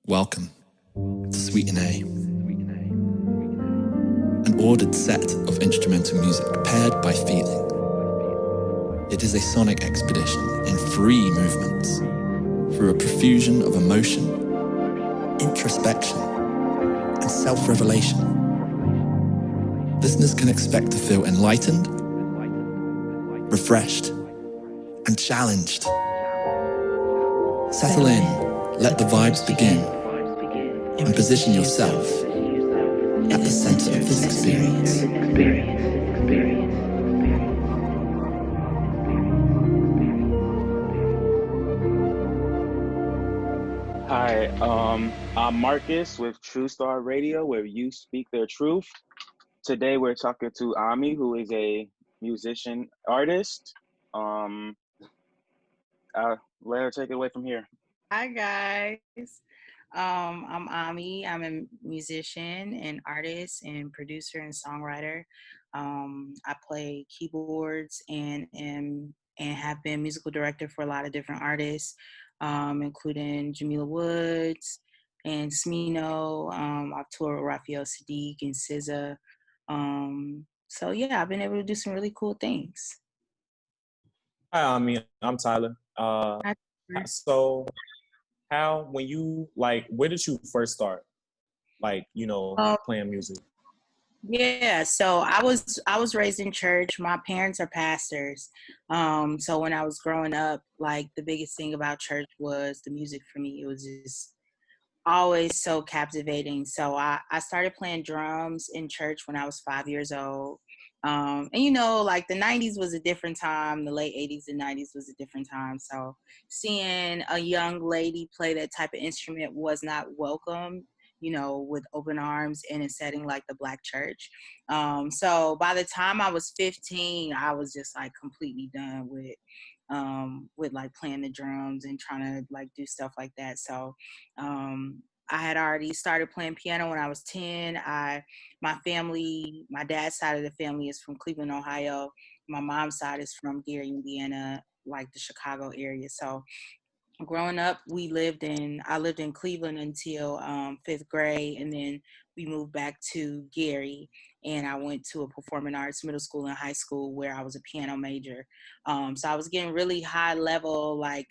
Welcome to Sweet and A, an ordered set of instrumental music paired by feeling. It is a sonic expedition in 3 movements through a profusion of emotion, introspection, and self-revelation. Listeners can expect to feel enlightened, refreshed, and challenged. Settle in, let the vibes begin, and position yourself at the center of this experience. Hi, I'm Marcus with True Star Radio, where you speak their truth. Today we're talking to Ami, who is a musician artist. Let her take it away from here. Hi guys. I'm Ami. I'm a musician and artist and producer and songwriter. I play keyboards and have been musical director for a lot of different artists, including Jamila Woods and Smino. I've toured with Raphael Sadiq and SZA. So yeah, I've been able to do some really cool things. Hi, I'm Tyler. Hi. So when you where did you first start? Playing music? Yeah, so I was raised in church. My parents are pastors. So when I was growing up, like the biggest thing about church was the music for me. It was just always so captivating. So I started playing drums in church when I was 5 years old. And like the 90s was a different time, the late 80s and 90s was a different time. So seeing a young lady play that type of instrument was not welcome, with open arms in a setting like the Black church. So by the time I was 15, I was just like completely done with like playing the drums and trying to like do stuff like that. So I had already started playing piano when I was 10. My dad's side of the family is from Cleveland, Ohio. My mom's side is from Gary, Indiana, like the Chicago area. So growing up, I lived in Cleveland until 5th grade, and then we moved back to Gary, and I went to a performing arts middle school and high school where I was a piano major. So I was getting really high level, like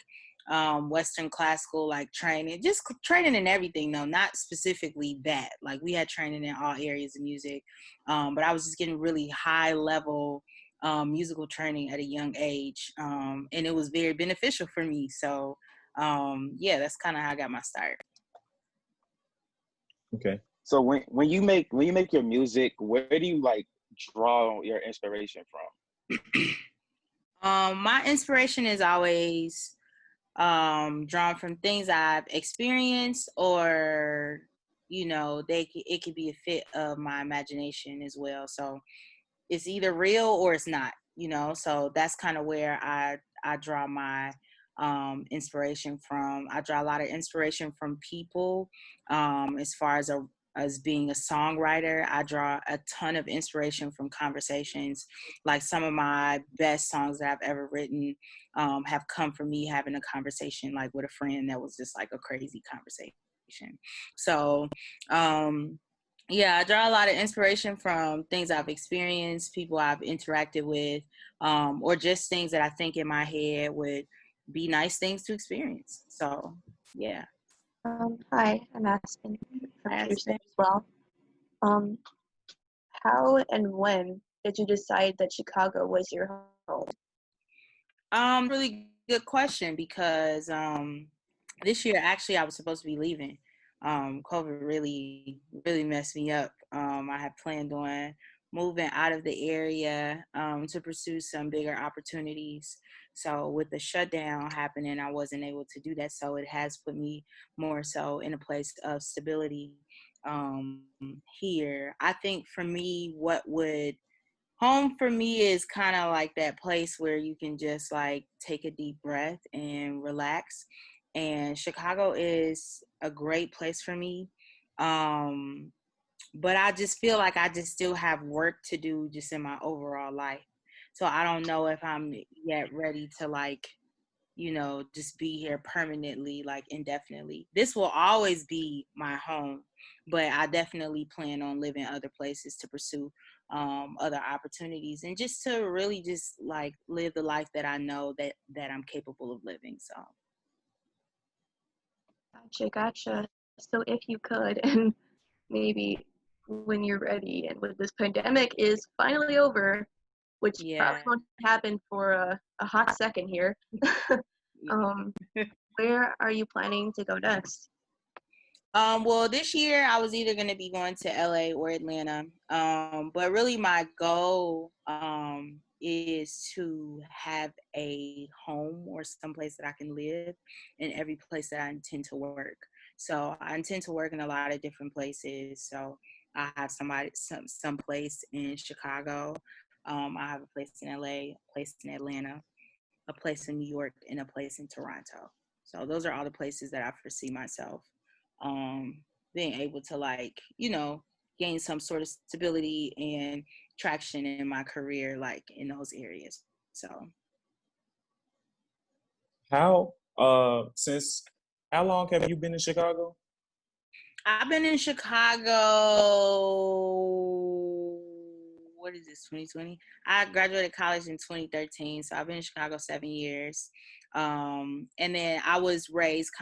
Western classical, like training, just training in everything though, not specifically that. Like we had training in all areas of music, but I was just getting really high level musical training at a young age, and it was very beneficial for me. So yeah, that's kind of how I got my start. Okay. So when you make your music, where do you draw your inspiration from? My inspiration is always drawn from things I've experienced, or it could be a fit of my imagination as well. So it's either real or it's not. So that's kind of where I draw my inspiration from. I draw a lot of inspiration from people. As far as being a songwriter, I draw a ton of inspiration from conversations. Like some of my best songs that I've ever written have come from me having a conversation like with a friend that was just like a crazy conversation. So yeah, I draw a lot of inspiration from things I've experienced, people I've interacted with, or just things that I think in my head would be nice things to experience. So, yeah. Hi, I'm Aspen from Tuesday as well. How and when did you decide that Chicago was your home? Really good question, because this year actually I was supposed to be leaving. COVID really, really messed me up. I had planned on moving out of the area to pursue some bigger opportunities. So with the shutdown happening, I wasn't able to do that. So it has put me more so in a place of stability here. I think for me, home for me is kind of like that place where you can just like take a deep breath and relax. And Chicago is a great place for me. But I just feel like I just still have work to do just in my overall life. So I don't know if I'm yet ready to like just be here permanently, like indefinitely. This will always be my home, but I definitely plan on living other places to pursue other opportunities and just to really just like live the life that I know that I'm capable of living. So Gotcha. So if you could, and maybe when you're ready, and when this pandemic is finally over, which probably yeah. won't happen for a hot second here, um, where are you planning to go next? Well, this year I was either going to be going to LA or Atlanta. But really my goal is to have a home or someplace that I can live in every place that I intend to work. So I intend to work in a lot of different places. So I have some place in Chicago. I have a place in LA, a place in Atlanta, a place in New York, and a place in Toronto. So those are all the places that I foresee myself being able to gain some sort of stability and traction in my career, like in those areas. So How since how long have you been in Chicago? I've been in Chicago. What is this, 2020? I graduated college in 2013, so I've been in Chicago 7 years. And then I was raised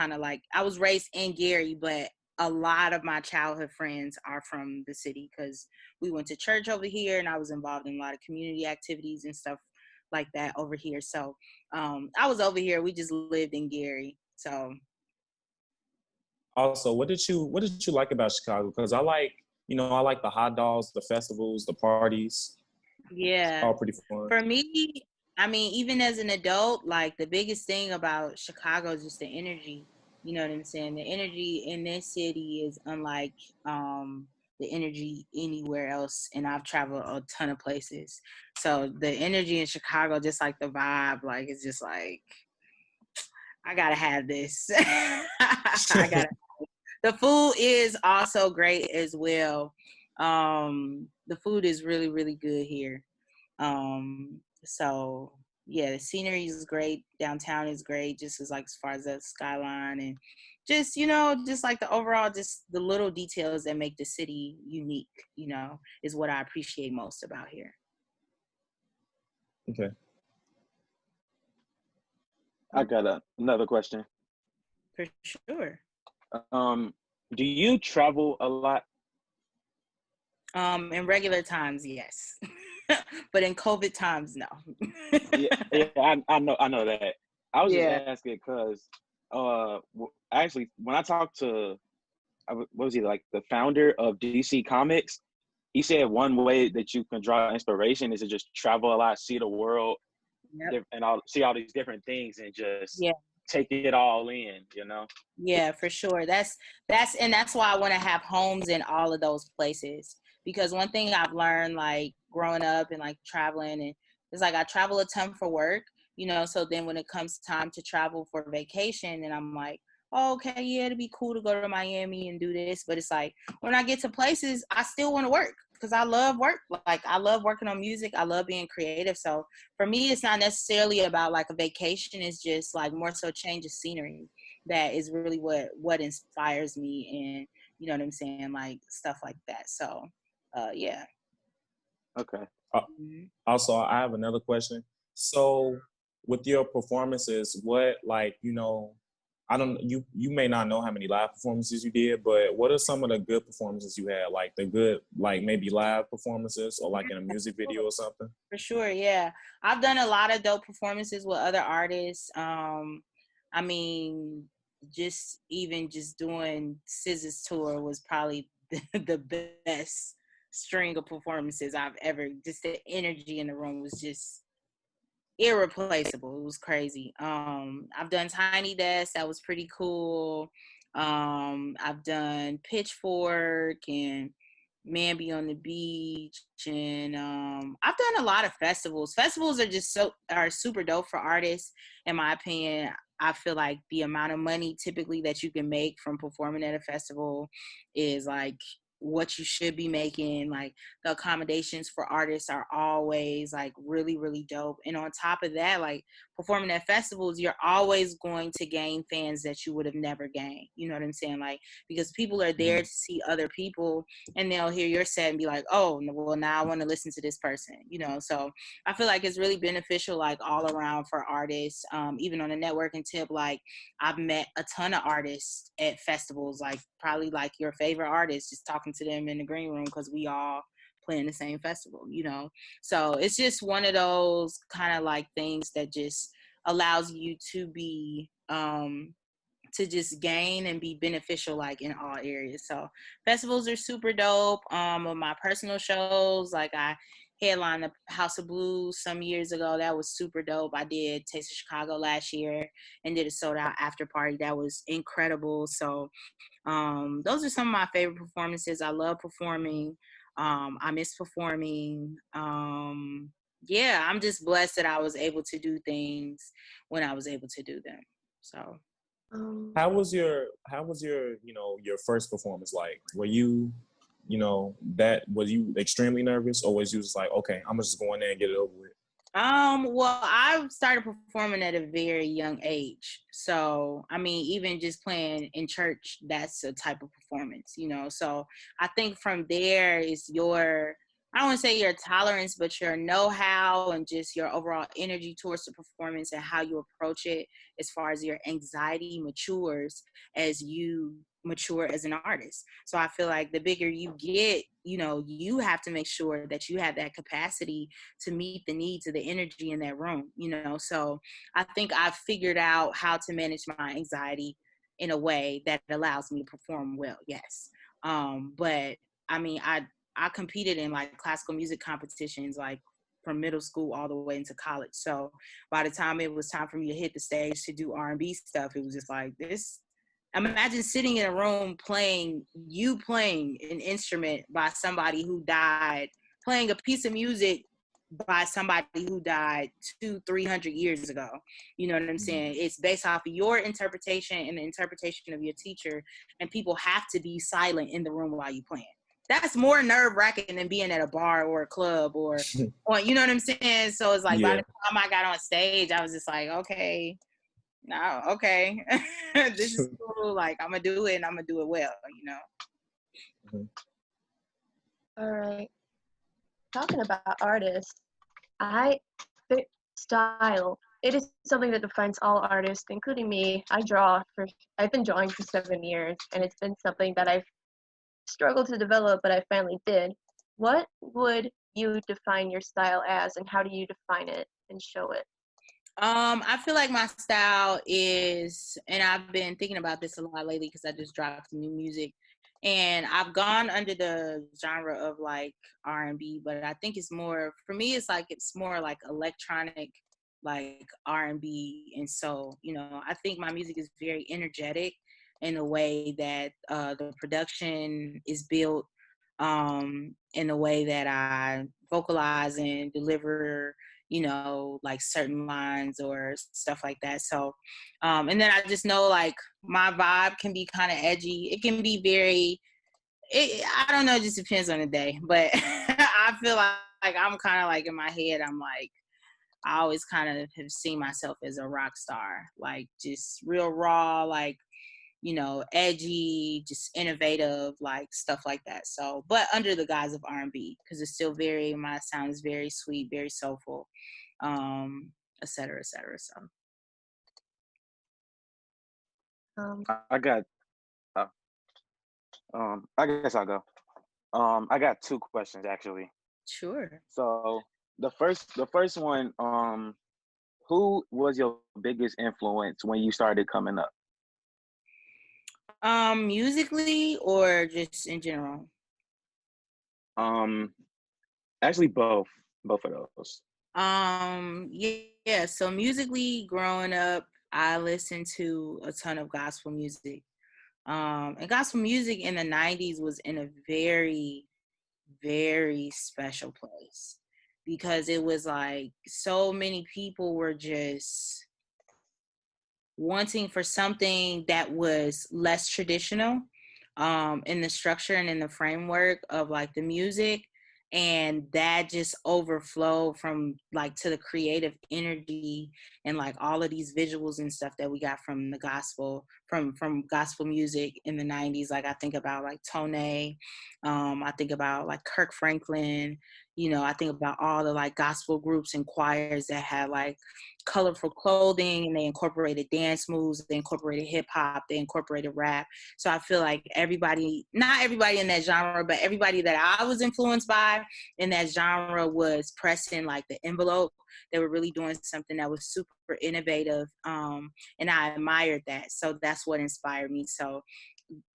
in Gary, but a lot of my childhood friends are from the city because we went to church over here, and I was involved in a lot of community activities and stuff like that over here. So I was over here. We just lived in Gary. So Also, what did you like about Chicago? Because I like the hot dogs, the festivals, the parties. It's yeah. all pretty fun. For me, I mean, even as an adult, like the biggest thing about Chicago is just the energy. You know what I'm saying? The energy in this city is unlike the energy anywhere else. And I've traveled a ton of places. So the energy in Chicago, just like the vibe, like it's just like, I gotta have this. I gotta. The food is also great as well. The food is really, really good here. So yeah, the scenery is great. Downtown is great, just as far as the skyline and just, just like the overall, just the little details that make the city unique, is what I appreciate most about here. Okay. I got another question. For sure. Do you travel a lot? In regular times, yes. But in COVID times, no. Yeah, I know that. I was just Yeah. asking because, actually, when I talked to, what was he, like the founder of DC Comics? He said one way that you can draw inspiration is to just travel a lot, see the world, Yep. and see all these different things, and just Yeah. take it all in. You know? Yeah, for sure. That's why I want to have homes in all of those places. Because one thing I've learned, like growing up and like traveling, and it's like I travel a ton for work, so then when it comes time to travel for vacation, and I'm like, oh, okay, yeah, it'd be cool to go to Miami and do this. But it's like when I get to places, I still want to work because I love work. Like I love working on music. I love being creative. So for me, it's not necessarily about like a vacation. It's just like more so change of scenery that is really what inspires me, and you know what I'm saying, like stuff like that. So yeah. Okay. Uh, Mm-hmm. Also, I have another question. So, with your performances, what I don't you may not know how many live performances you did, but what are some of the good performances you had? Like the good, like maybe live performances or like in a music video or something? For sure, yeah. I've done a lot of dope performances with other artists. I mean, just doing SZA's tour was probably the best string of performances I've ever. Just the energy in the room was just irreplaceable. It was crazy. I've done Tiny Desk. That was pretty cool. I've done Pitchfork and Man Be on the Beach, and I've done a lot of festivals. Festivals are super dope for artists, in my opinion. I feel like the amount of money typically that you can make from performing at a festival is like what you should be making. Like the accommodations for artists are always like really, really dope. And on top of that, like performing at festivals, you're always going to gain fans that you would have never gained. You know what I'm saying? Like, because people are there to see other people, and they'll hear your set and be like, oh, well, now I want to listen to this person, you know? So I feel like it's really beneficial, like all around for artists. Even on a networking tip, like I've met a ton of artists at festivals, like probably like your favorite artists, just talking to them in the green room because we all playing the same festival, you know? So it's just one of those kind of like things that just allows you to be, to just gain and be beneficial like in all areas. So festivals are super dope. With my personal shows, like I headlined the House of Blues some years ago. That was super dope. I did Taste of Chicago last year and did a sold out after party. That was incredible. So those are some of my favorite performances. I love performing. I miss performing. Yeah, I'm just blessed that I was able to do things when I was able to do them. So How was your your first performance like? Were you was you extremely nervous, or was you just like, okay, I'm just going there and get it over with? Well, I started performing at a very young age. So, I mean, even just playing in church, that's a type of performance, you know? So I think from there is I don't want to say your tolerance, but your know-how and just your overall energy towards the performance and how you approach it as far as your anxiety matures as you mature as an artist. So I feel like the bigger you get, you know, you have to make sure that you have that capacity to meet the needs of the energy in that room, you know? So I think I've figured out how to manage my anxiety in a way that allows me to perform well. Yes. But I mean, I competed in like classical music competitions, like from middle school all the way into college. So by the time it was time for me to hit the stage to do R&B stuff, it was just like this. Imagine sitting in a room playing an instrument by somebody who died, playing a piece of music by somebody who died 200-300 years ago. You know what I'm saying? It's based off of your interpretation and the interpretation of your teacher, and people have to be silent in the room while you playing. That's more nerve-wracking than being at a bar or a club or you know what I'm saying? So it's like by the time I got on stage, I was just like, okay, no, okay. This is cool. Like, I'm going to do it and I'm going to do it well, you know? All right. Talking about artists, style, it is something that defines all artists, including me. I've been drawing for 7 years, and it's been something that I've struggled to develop, but I finally did. What would you define your style as, and how do you define it and show it? I feel like my style is, and I've been thinking about this a lot lately because I just dropped new music, and I've gone under the genre of like R&B, but I think it's more, for me, it's more like electronic, like R&B and soul. You know, I think my music is very energetic in the way that the production is built, in the way that I vocalize and deliver, you know, like certain lines or stuff like that. So, and then I just know like my vibe can be kind of edgy. It can be I don't know, it just depends on the day. But I feel like I'm kind of like in my head, I'm like, I always kind of have seen myself as a rock star, like just real raw, like, you know, edgy, just innovative, like stuff like that. So, but under the guise of R&B, because it's still my sound is very sweet, very soulful, et cetera, et cetera. So, I got, I guess I'll go. I got 2 questions actually. sure. So the first one, who was your biggest influence when you started coming up? Musically or just in general? Actually both of those. Yeah. So musically, growing up, I listened to a ton of gospel music. And gospel music in the 90s was in a very, very special place because it was like so many people were just wanting for something that was less traditional, in the structure and in the framework of like the music, and that just overflowed from like to the creative energy and like all of these visuals and stuff that we got from the gospel, from gospel music in the 90s. Like I think about like Tone, I think about like Kirk Franklin, you know, I think about all the like gospel groups and choirs that had like colorful clothing, and they incorporated dance moves, they incorporated hip hop, they incorporated rap. So I feel like everybody, not everybody in that genre, but everybody that I was influenced by in that genre was pressing like the envelope. They were really doing something that was super innovative. And I admired that. So that's what inspired me. So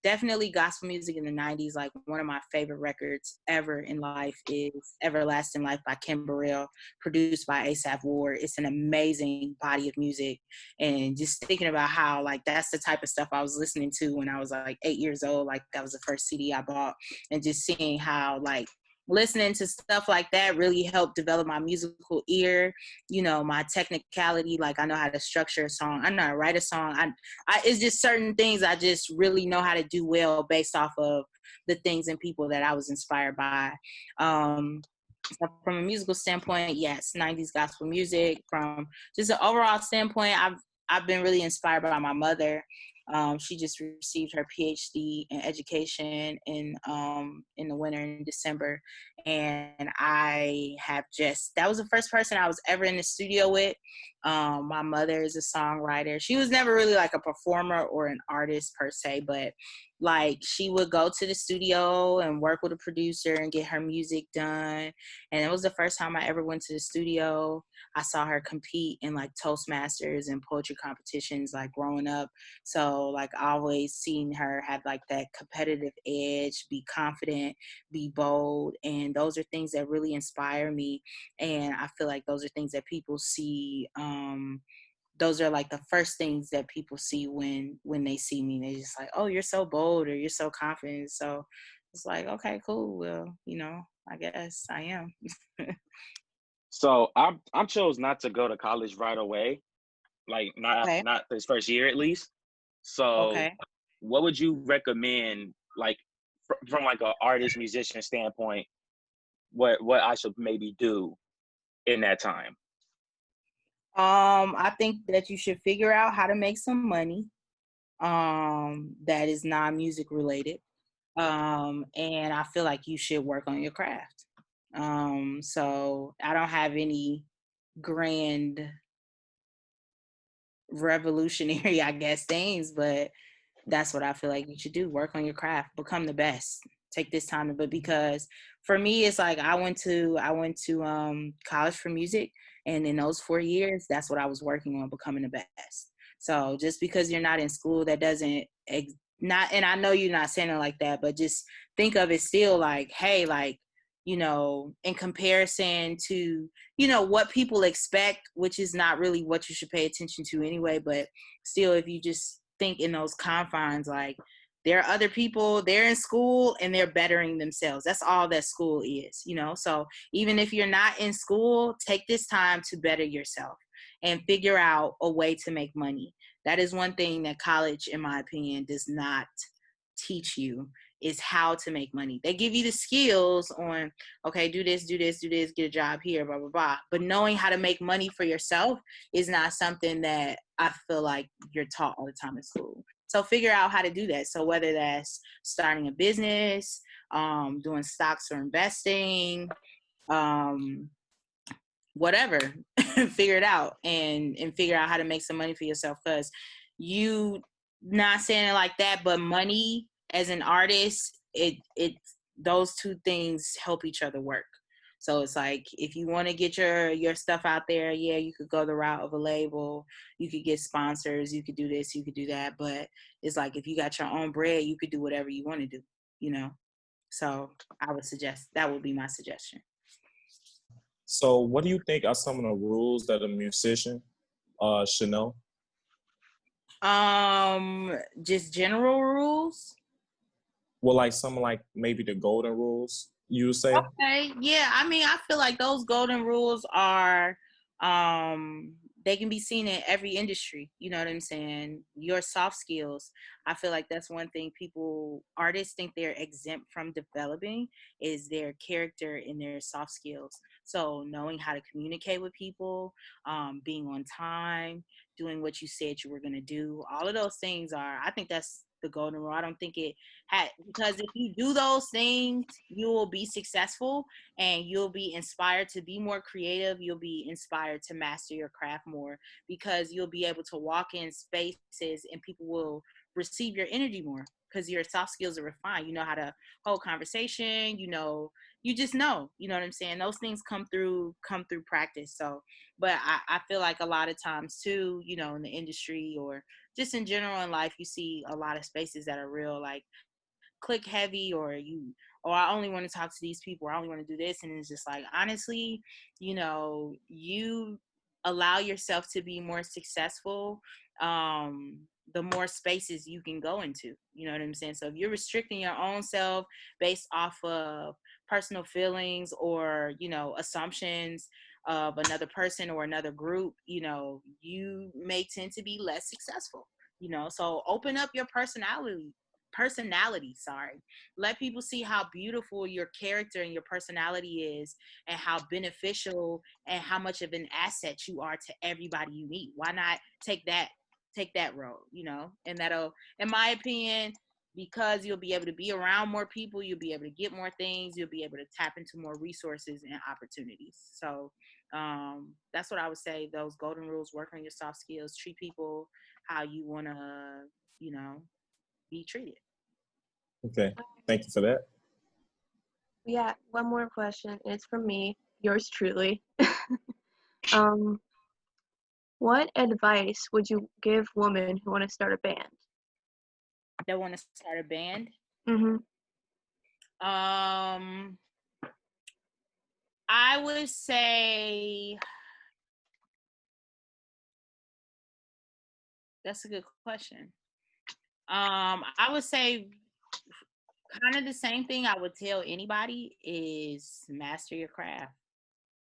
definitely gospel music in the 90s. Like one of my favorite records ever in life is Everlasting Life by Kim Burrell, produced by A$AP Ward. It's an amazing body of music. And just thinking about how like that's the type of stuff I was listening to when I was like 8 years old. Like that was the first CD I bought, and just seeing how like listening to stuff like that really helped develop my musical ear, you know, my technicality. Like I know how to structure a song, I know how to write a song. It's just certain things I just really know how to do well based off of the things and people that I was inspired by. So from a musical standpoint, yes, 90s gospel music. From just an overall standpoint, I've been really inspired by my mother. She just received her PhD in education in the winter in December, and I have just, that was the first person I was ever in the studio with. My mother is a songwriter. She was never really like a performer or an artist per se, but like she would go to the studio and work with a producer and get her music done. And it was the first time I ever went to the studio. I saw her compete in like Toastmasters and poetry competitions like growing up. So like I always seen her have like that competitive edge, be confident, be bold. And those are things that really inspire me. And I feel like those are things that people see. Those are like the first things that people see when they see me. They're just like, oh, you're so bold, or you're so confident. So it's like, okay, cool. Well, you know, I guess I am. So I chose not to go to college right away, like Okay. not this first year at least. So Okay. what would you recommend, like from like an artist musician standpoint, what I should maybe do in that time? I think that you should figure out how to make some money. That is non-music related. And I feel like you should work on your craft. So I don't have any grand revolutionary, I guess, things, but that's what I feel like you should do. Work on your craft, become the best. Take this time to, but because for me, it's like I went to college for music, and in those 4 years, that's what I was working on, becoming the best. So just because you're not in school, that doesn't not, and I know you're not saying it like that, but just think of it still like, hey, like, you know, in comparison to, you know, what people expect, which is not really what you should pay attention to anyway. But still, if you just think in those confines, like there are other people, they're in school and they're bettering themselves. That's all that school is, you know? So even if you're not in school, take this time to better yourself and figure out a way to make money. That is one thing that college, in my opinion, does not teach you, is how to make money. They give you the skills on, okay, do this, do this, do this, get a job here, blah, blah, blah. But knowing how to make money for yourself is not something that I feel like you're taught all the time in school. So figure out how to do that. So whether that's starting a business, doing stocks or investing, um, whatever, figure it out and figure out how to make some money for yourself. Because you, not saying it like that, but money as an artist, it those two things help each other work. So it's like, if you want to get your stuff out there, yeah, you could go the route of a label, you could get sponsors, you could do this, you could do that. But it's like, if you got your own bread, you could do whatever you want to do, you know? So I would suggest, that would be my suggestion. So, what do you think are some of the rules that a musician should know? Just general rules. Well, like some like maybe the golden rules you would say. Okay, yeah. I mean, I feel like those golden rules are they can be seen in every industry. You know what I'm saying? Your soft skills. I feel like that's one thing artists think they're exempt from developing is their character and their soft skills. So knowing how to communicate with people, being on time, doing what you said you were going to do, all of those things I think that's the golden rule. I don't think because if you do those things, you will be successful and you'll be inspired to be more creative. You'll be inspired to master your craft more because you'll be able to walk in spaces and people will receive your energy more because your soft skills are refined. You know how to hold conversation, you just know, you know what I'm saying? Those things come through practice. So, but I feel like a lot of times too, in the industry or just in general in life, you see a lot of spaces that are real like click heavy or I only want to talk to these people or I only want to do this. And it's just like, honestly, you allow yourself to be more successful, the more spaces you can go into, you know what I'm saying? So if you're restricting your own self based off of personal feelings or, assumptions of another person or another group, you may tend to be less successful, so open up your personality, let people see how beautiful your character and your personality is and how beneficial and how much of an asset you are to everybody you meet. Why not take that road, and that'll, in my opinion, because you'll be able to be around more people, you'll be able to get more things, you'll be able to tap into more resources and opportunities. So that's what I would say. Those golden rules: work on your soft skills, treat people how you want to, be treated. Okay, thank you for that. Yeah, one more question. It's from me, yours truly. What advice would you give women who want to start a band? That want to start a band? Mm-hmm. I would say that's a good question. I would say kind of the same thing I would tell anybody is master your craft.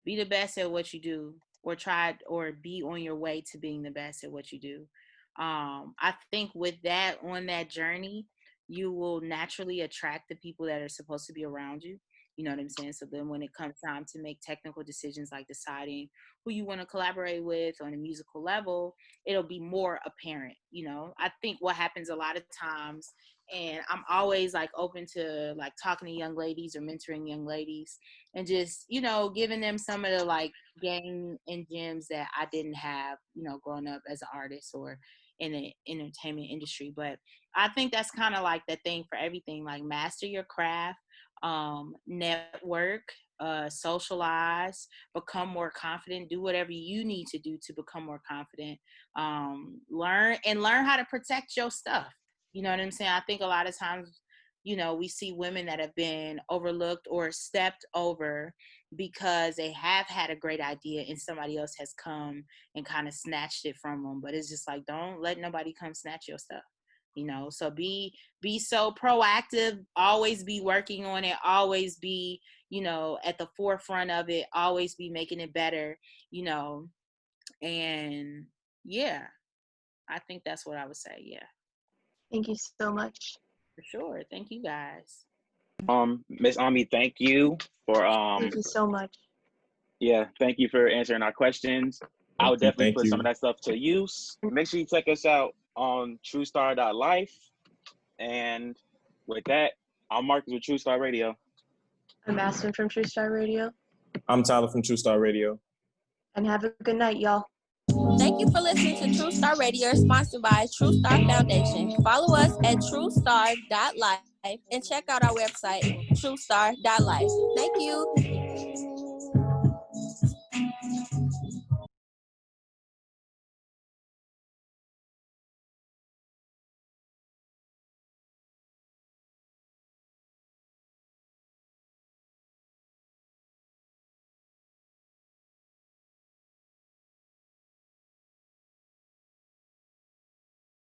Be the best at what you do or try or be on your way to being the best at what you do. I think with that, on that journey, you will naturally attract the people that are supposed to be around you. You know what I'm saying? So then when it comes time to make technical decisions like deciding who you want to collaborate with on a musical level, it'll be more apparent. I think what happens a lot of times, and I'm always like open to like talking to young ladies or mentoring young ladies and just, giving them some of the like game and gems that I didn't have, growing up as an artist or in the entertainment industry. But I think that's kind of like the thing for everything, like master your craft, network, socialize, become more confident, do whatever you need to do to become more confident, learn how to protect your stuff. You know what I'm saying? I think a lot of times, we see women that have been overlooked or stepped over because they have had a great idea and somebody else has come and kind of snatched it from them. But it's just like, don't let nobody come snatch your stuff. So be so proactive, always be working on it, always be, at the forefront of it, always be making it better, and yeah, I think that's what I would say. Yeah. Thank you so much. For sure. Thank you guys. Miss Ami, thank you for Thank you so much. Yeah, thank you for answering our questions. I would definitely put some of that stuff to use. Make sure you check us out on truestar.life. And with that, I'm Marcus with True Star Radio. I'm Aston from True Star Radio. I'm Tyler from True Star Radio. And have a good night, y'all. Thank you for listening to True Star Radio, sponsored by True Star Foundation. Follow us at truestar.life and check out our website, truestar.life. Thank you.